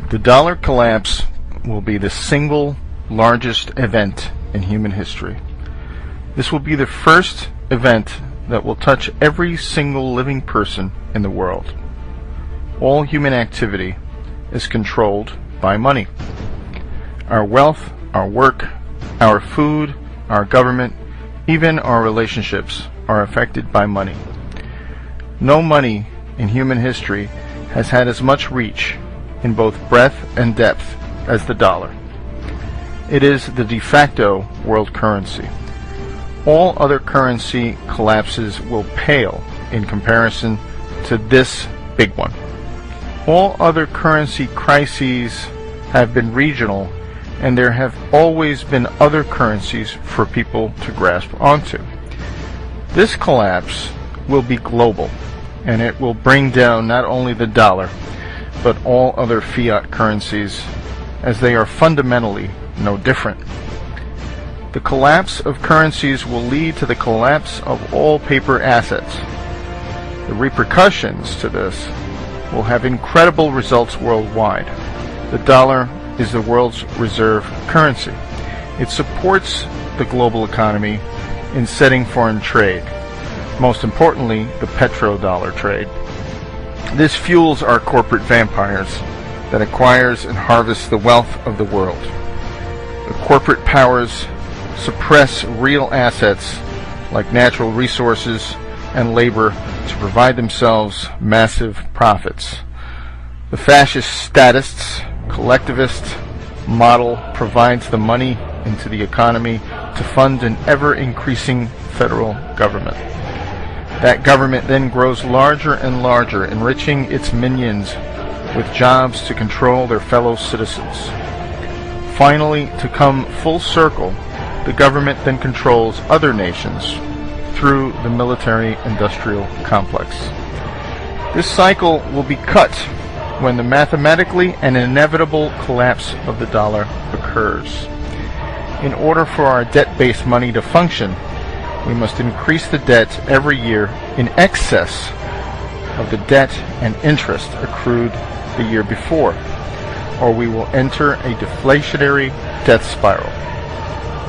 The dollar collapse will be the single largest event in human history. This will be the first event that will touch every single living person in the world. All human activity is controlled by money. Our wealth, our work, our food, our government, even our relationships are affected by money. No money in human history has had as much reach in both breadth and depth as the dollar. It is the de facto world currency. All other currency collapses will pale in comparison to this big one. All other currency crises have been regional, and there have always been other currencies for people to grasp onto. This collapse will be global, and it will bring down not only the dollar, but all other fiat currencies, as they are fundamentally no different. The collapse of currencies will lead to the collapse of all paper assets. The repercussions to this will have incredible results worldwide. The dollar is the world's reserve currency. It supports the global economy in setting foreign trade, most importantly, the petrodollar trade. This fuels our corporate vampires that acquires and harvests the wealth of the world. The corporate powers suppress real assets like natural resources and labor to provide themselves massive profits. The fascist statists, collectivist model provides the money into the economy to fund an ever-increasing federal government. That government then grows larger and larger, enriching its minions with jobs to control their fellow citizens. Finally, to come full circle, the government then controls other nations through the military-industrial complex. This cycle will be cut when the mathematically and inevitable collapse of the dollar occurs. In order for our debt-based money to function, we must increase the debt every year in excess of the debt and interest accrued the year before, or we will enter a deflationary death spiral.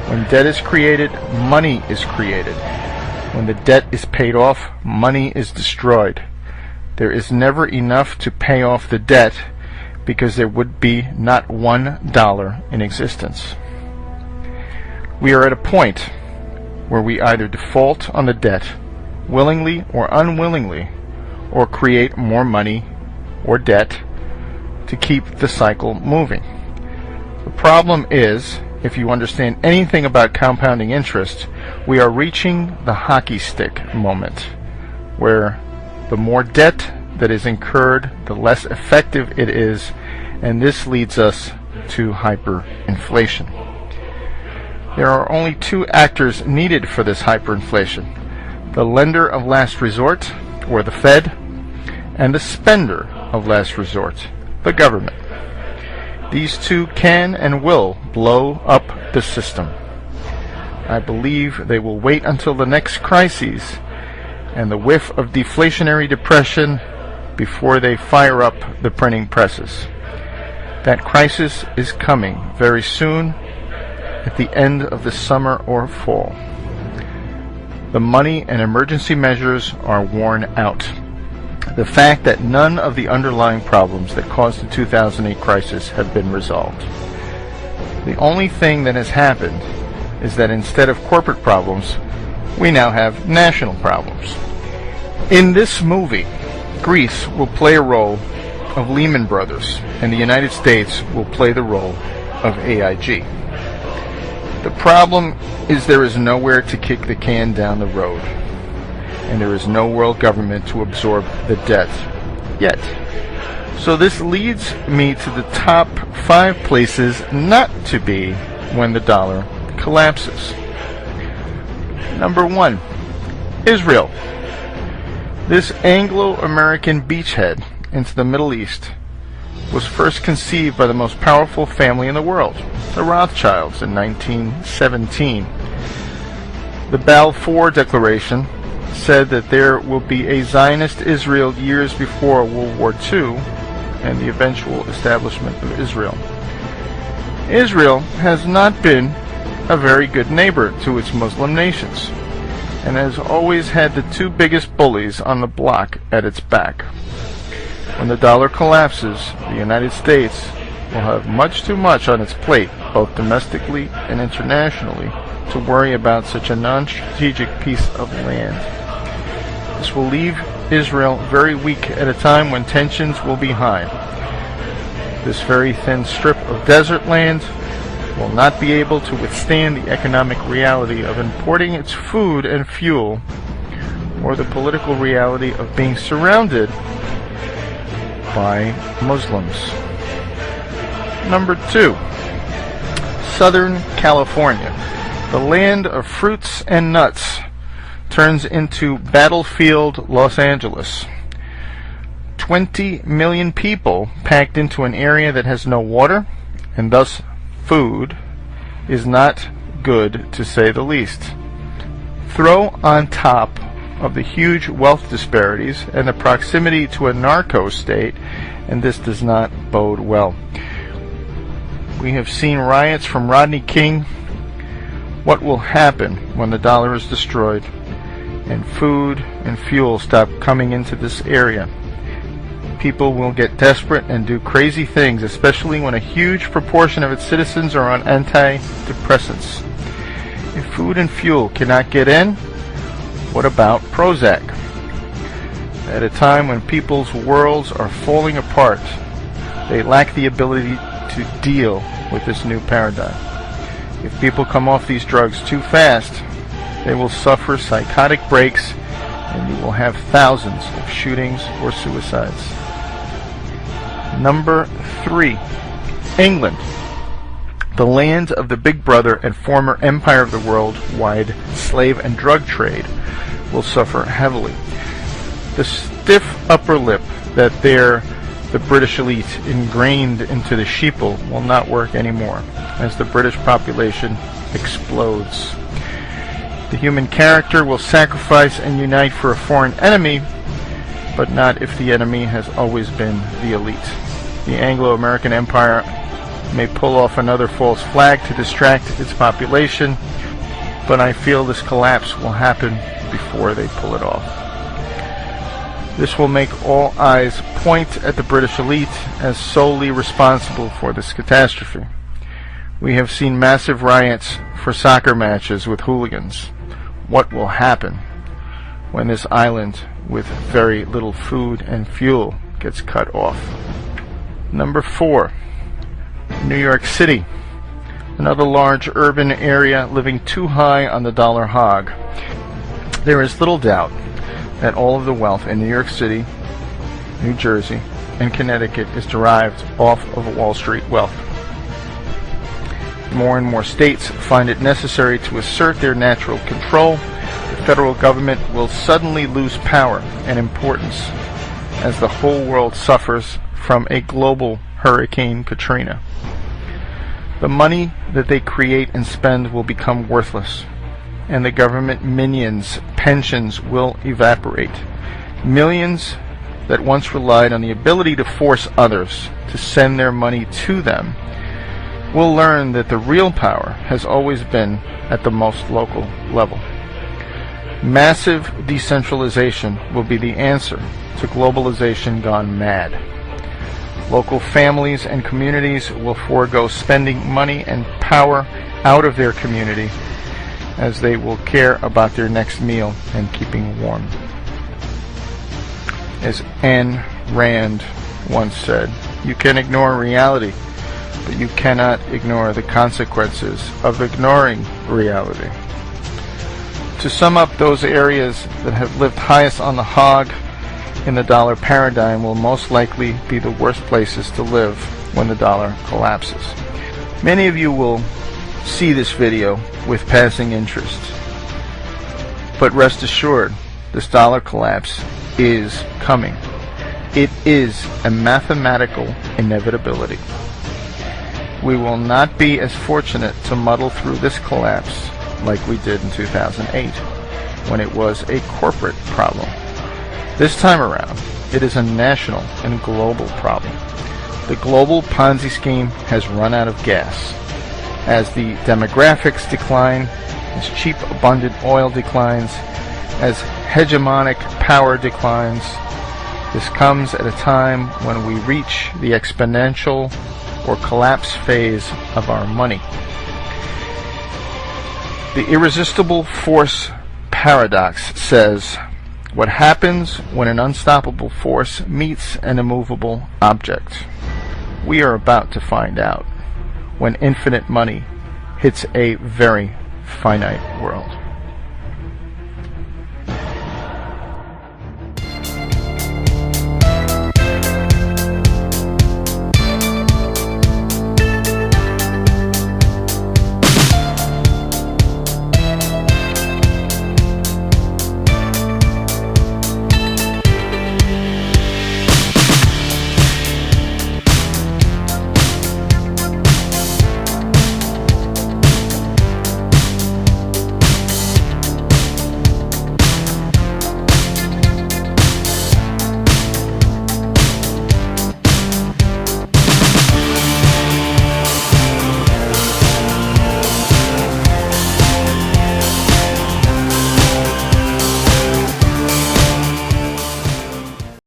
When debt is created, money is created. When the debt is paid off, money is destroyed. There is never enough to pay off the debt because there would be not $1 in existence. We are at a point where we either default on the debt, willingly or unwillingly, or create more money or debt to keep the cycle moving. The problem is, if you understand anything about compounding interest, we are reaching the hockey stick moment, where the more debt that is incurred, the less effective it is, and this leads us to hyperinflation. There are only two actors needed for this hyperinflation: the lender of last resort, or the Fed, and the spender of last resort, the government. These two can and will blow up the system. I believe they will wait until the next crises and the whiff of deflationary depression before they fire up the printing presses. That crisis is coming very soon, at the end of the summer or fall. The money and emergency measures are worn out. The fact that none of the underlying problems that caused the 2008 crisis have been resolved. The only thing that has happened is that instead of corporate problems, we now have national problems. In this movie, Greece will play a role of Lehman Brothers, and the United States will play the role of AIG. The problem is there is nowhere to kick the can down the road, and there is no world government to absorb the debt yet. So this leads me to the top 5 places not to be when the dollar collapses. Number 1, Israel. This Anglo-American beachhead into the Middle East was first conceived by the most powerful family in the world, the Rothschilds, in 1917. The Balfour Declaration said that there will be a Zionist Israel years before World War II, and the eventual establishment of Israel. Israel has not been a very good neighbor to its Muslim nations, and has always had the two biggest bullies on the block at its back. When the dollar collapses, the United States will have much too much on its plate, both domestically and internationally, to worry about such a non-strategic piece of land. This will leave Israel very weak at a time when tensions will be high. This very thin strip of desert land will not be able to withstand the economic reality of importing its food and fuel, or the political reality of being surrounded by Muslims. Number 2. Southern California. The land of fruits and nuts turns into battlefield Los Angeles. 20 million people packed into an area that has no water, and thus food, is not good, to say the least. Throw on top of the huge wealth disparities and the proximity to a narco state, and this does not bode well. We have seen riots from Rodney King. What will happen when the dollar is destroyed and food and fuel stop coming into this area? People will get desperate and do crazy things, especially when a huge proportion of its citizens are on antidepressants. If food and fuel cannot get in, what about Prozac? At a time when people's worlds are falling apart, they lack the ability to deal with this new paradigm. If people come off these drugs too fast, they will suffer psychotic breaks, and you will have thousands of shootings or suicides. Number 3. England. The land of the Big Brother and former empire of the worldwide slave and drug trade will suffer heavily. The stiff upper lip that the British elite ingrained into the sheeple will not work anymore as the British population explodes. The human character will sacrifice and unite for a foreign enemy, but not if the enemy has always been the elite. The Anglo-American Empire may pull off another false flag to distract its population, but I feel this collapse will happen before they pull it off. This will make all eyes point at the British elite as solely responsible for this catastrophe. We have seen massive riots for soccer matches with hooligans. What will happen when this island with very little food and fuel gets cut off? Number 4. New York City. Another large urban area living too high on the dollar hog. There is little doubt that all of the wealth in New York City, New Jersey, and Connecticut is derived off of Wall Street wealth. More and more states find it necessary to assert their natural control. The federal government will suddenly lose power and importance as the whole world suffers from a global Hurricane Katrina. The money that they create and spend will become worthless, and the government minions' pensions will evaporate. Millions that once relied on the ability to force others to send their money to them will learn that the real power has always been at the most local level. Massive decentralization will be the answer to globalization gone mad. Local families and communities will forego spending money and power out of their community, as they will care about their next meal and keeping warm. As Ayn Rand once said, you can ignore reality, but you cannot ignore the consequences of ignoring reality. To sum up, those areas that have lived highest on the hog in the dollar paradigm will most likely be the worst places to live when the dollar collapses. Many of you will see this video with passing interest, but rest assured, this dollar collapse is coming. It is a mathematical inevitability. We will not be as fortunate to muddle through this collapse like we did in 2008, when it was a corporate problem. This time around, it is a national and global problem. The global Ponzi scheme has run out of gas. As the demographics decline, as cheap, abundant oil declines, as hegemonic power declines, this comes at a time when we reach the exponential or collapse phase of our money. The irresistible force paradox says, what happens when an unstoppable force meets an immovable object? We are about to find out when infinite money hits a very finite world.